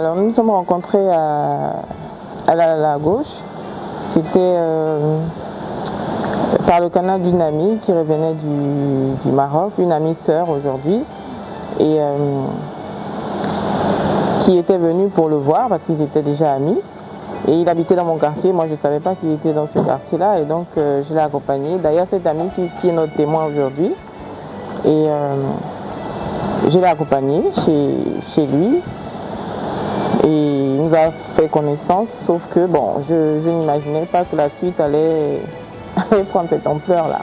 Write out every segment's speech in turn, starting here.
Alors nous nous sommes rencontrés à la gauche. C'était par le canal d'une amie qui revenait du Maroc, une amie sœur aujourd'hui, et qui était venue pour le voir parce qu'ils étaient déjà amis. Et il habitait dans mon quartier, moi je ne savais pas qu'il était dans ce quartier-là, et donc je l'ai accompagné. D'ailleurs cette amie qui est notre témoin aujourd'hui, et je l'ai accompagné chez lui. Et il nous a fait connaissance, sauf que bon, je n'imaginais pas que la suite allait prendre cette ampleur-là.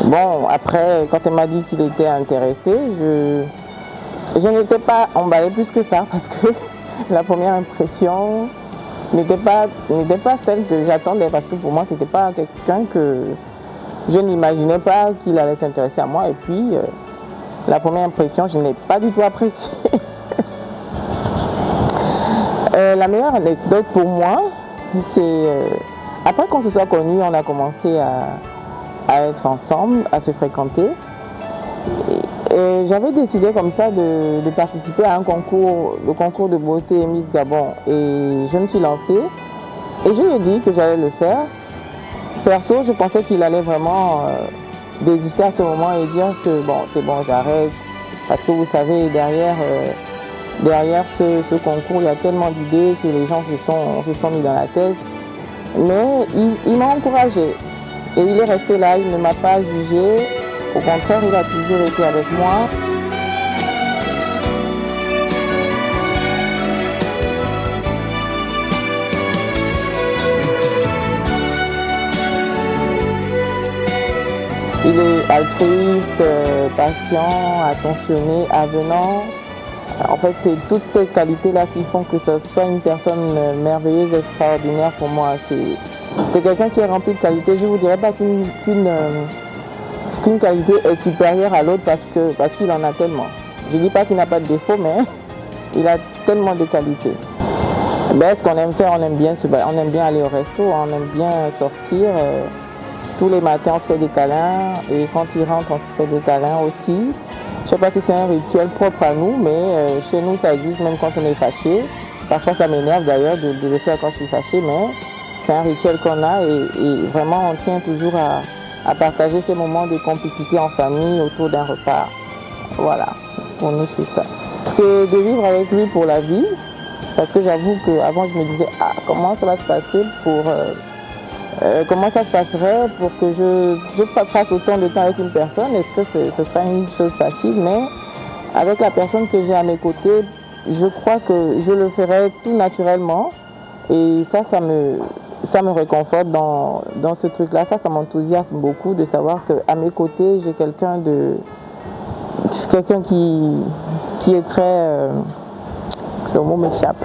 Bon, après, quand elle m'a dit qu'il était intéressé, je n'étais pas emballée plus que ça, parce que la première impression n'était pas celle que j'attendais, parce que pour moi, c'était pas quelqu'un que je n'imaginais pas qu'il allait s'intéresser à moi. Et puis, la première impression, je n'ai pas du tout apprécié. La meilleure anecdote pour moi, c'est après qu'on se soit connus, on a commencé à être ensemble, à se fréquenter. Et j'avais décidé comme ça de participer à un concours, le concours de beauté Miss Gabon. Et je me suis lancée et je lui ai dit que j'allais le faire. Perso, je pensais qu'il allait vraiment désister à ce moment et dire que bon, c'est bon, j'arrête. Parce que vous savez, derrière ce concours, il y a tellement d'idées que les gens se sont mis dans la tête. Mais il m'a encouragée. Et il est resté là, il ne m'a pas jugé. Au contraire, il a toujours été avec moi. Il est altruiste, patient, attentionné, avenant. En fait, c'est toutes ces qualités-là qui font que ce soit une personne merveilleuse, extraordinaire pour moi. C'est quelqu'un qui est rempli de qualités. Je ne vous dirais pas qu'une qualité est supérieure à l'autre parce qu'il en a tellement. Je ne dis pas qu'il n'a pas de défaut, mais il a tellement de qualités. Ben, ce qu'on aime faire, on aime bien aller au resto, on aime bien sortir. Tous les matins, on se fait des câlins et quand il rentre, on se fait des câlins aussi. Je ne sais pas si c'est un rituel propre à nous, mais chez nous, ça existe même quand on est fâché. Parfois, ça m'énerve d'ailleurs de le faire quand je suis fâché, mais c'est un rituel qu'on a et vraiment, on tient toujours à partager ces moments de complicité en famille autour d'un repas. Voilà, pour nous, c'est ça. C'est de vivre avec lui pour la vie, parce que j'avoue qu'avant, je me disais, comment ça va se passer comment ça se passerait pour que je fasse autant de temps avec une personne? Est-ce que ce sera une chose facile? Mais avec la personne que j'ai à mes côtés, je crois que je le ferai tout naturellement. Et ça me réconforte dans ce truc-là. Ça m'enthousiasme beaucoup de savoir qu'à mes côtés, j'ai quelqu'un qui est très... le mot m'échappe.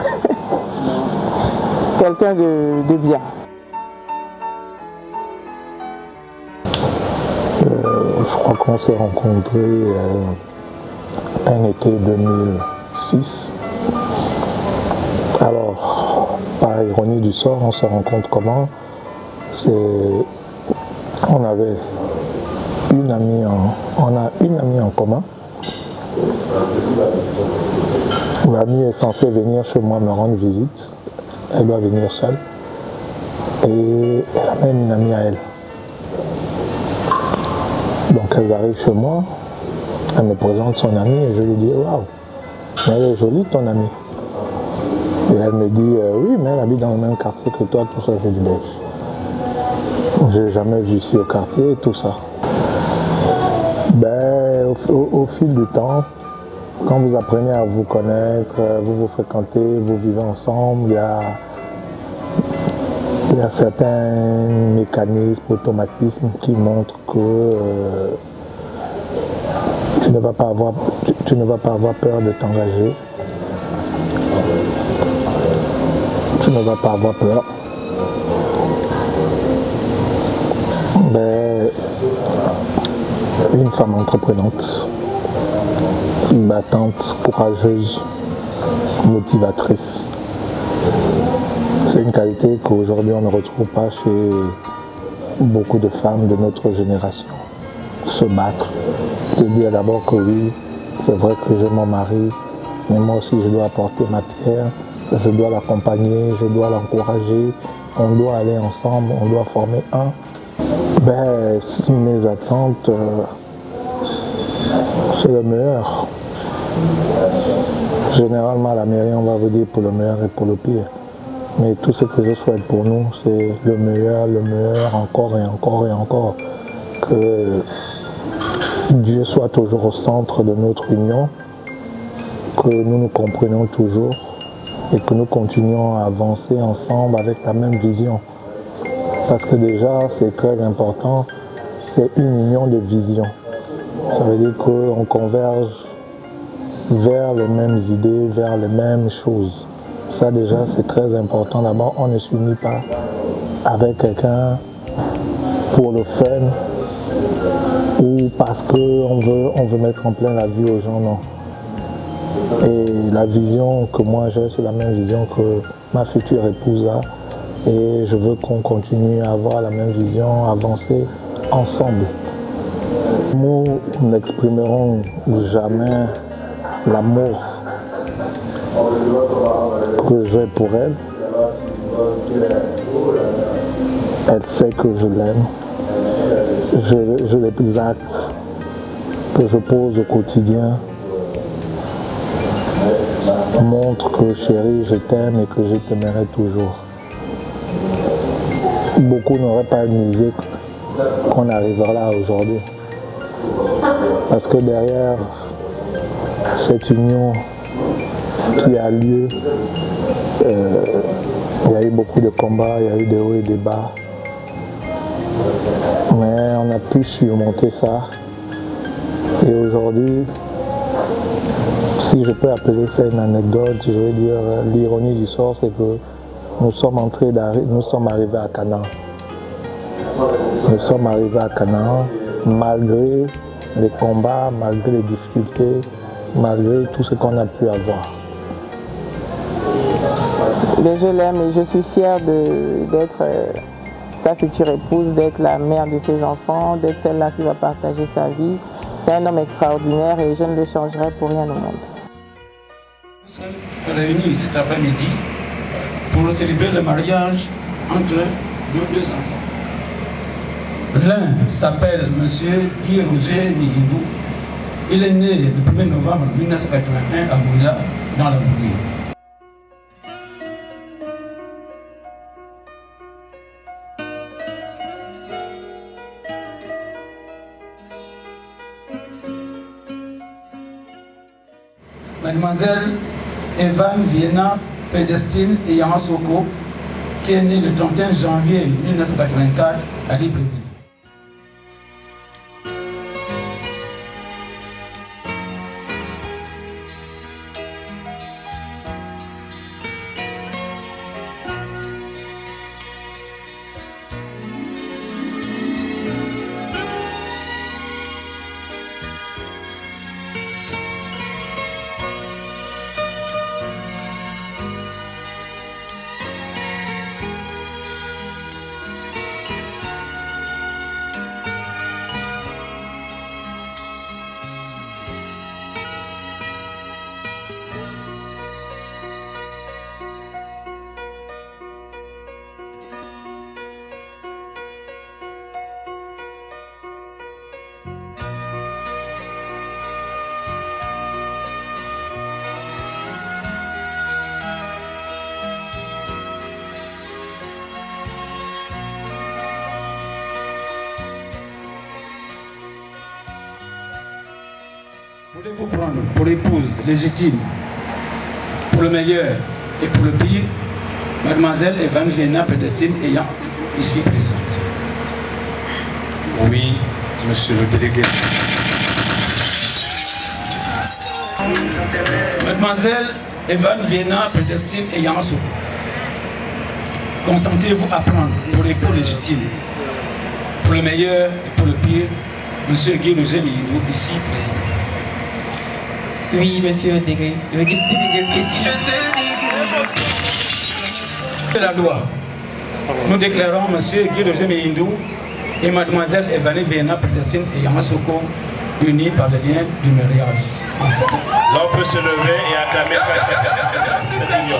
Quelqu'un de bien. Je crois qu'on s'est rencontrés un été 2006. Alors, par ironie du sort, on se rencontre comment? On avait une amie en commun. L'amie est censée venir chez moi me rendre visite. Elle doit venir seule. Et elle a même une amie à elle. Donc elle arrive chez moi, elle me présente son amie et je lui dis waouh, mais elle est jolie ton amie. Et elle me dit oui, mais elle habite dans le même quartier que toi, tout ça. Je dis j'ai jamais vu ici au quartier et tout ça. Ben, au fil du temps, quand vous apprenez à vous connaître, vous vous fréquentez, vous vivez ensemble, il y a certains mécanismes, automatismes qui montrent que tu ne vas pas avoir peur de t'engager. Tu ne vas pas avoir peur. Mais une femme entreprenante, battante, courageuse, motivatrice. C'est une qualité qu'aujourd'hui on ne retrouve pas chez beaucoup de femmes de notre génération. Se battre, se dire d'abord que oui, c'est vrai que j'ai mon mari, mais moi aussi je dois apporter ma pierre, je dois l'accompagner, je dois l'encourager, on doit aller ensemble, on doit former un. Ben, mes attentes, c'est le meilleur. Généralement, à la mairie, on va vous dire pour le meilleur et pour le pire. Mais tout ce que je souhaite pour nous, c'est le meilleur, encore et encore et encore. Que Dieu soit toujours au centre de notre union, que nous nous comprenions toujours et que nous continuions à avancer ensemble avec la même vision. Parce que déjà, c'est très important, c'est une union de vision. Ça veut dire qu'on converge vers les mêmes idées, vers les mêmes choses. Ça déjà, c'est très important. D'abord, on ne s'unit pas avec quelqu'un pour le fun ou parce qu'on veut mettre en plein la vie aux gens, non. Et la vision que moi j'ai, c'est la même vision que ma future épouse a. Et je veux qu'on continue à avoir la même vision, avancer ensemble. Nous n'exprimerons jamais l'amour que j'ai pour elle. Elle sait que je l'aime. Les actes que je pose au quotidien montrent que chérie, je t'aime et que je t'aimerai toujours. Beaucoup n'auraient pas misé qu'on arrivera là aujourd'hui. Parce que derrière cette union qui a lieu, il y a eu beaucoup de combats, il y a eu des hauts et des bas. Mais on a pu surmonter ça. Et aujourd'hui, si je peux appeler ça une anecdote, je veux dire, l'ironie du sort, c'est que nous sommes arrivés à Canaan. Nous sommes arrivés à Canaan malgré les combats, malgré les difficultés, malgré tout ce qu'on a pu avoir. Mais je l'aime et je suis fière d'être sa future épouse, d'être la mère de ses enfants, d'être celle-là qui va partager sa vie. C'est un homme extraordinaire et je ne le changerai pour rien au monde. Nous sommes réunis cet après-midi pour célébrer le mariage entre nos deux enfants. L'un s'appelle M. Guy Roger Mihindou. Il est né le 1er novembre 1981 à Mouila, dans la Mouille. Mademoiselle Evan Vienna Pédestine et Yamasoko, qui est née le 31 janvier 1984 à Libreville. Voulez-vous prendre pour épouse légitime, pour le meilleur et pour le pire, Mademoiselle Evan Vienna Pédestine ayant ici présente? Oui, monsieur le délégué. Mademoiselle Evan Vienna Pédestine ayant Soko, consentez-vous à prendre pour époux légitime, pour le meilleur et pour le pire, monsieur Guy Roger Mihindou ici présent? Oui, monsieur le délégué spécial. De la loi, nous déclarons monsieur Guy Roger Mihindou et mademoiselle Evan Vienna Pédestine et Yamasoko unis par le lien du mariage. L'on peut se lever et acclamer cette union.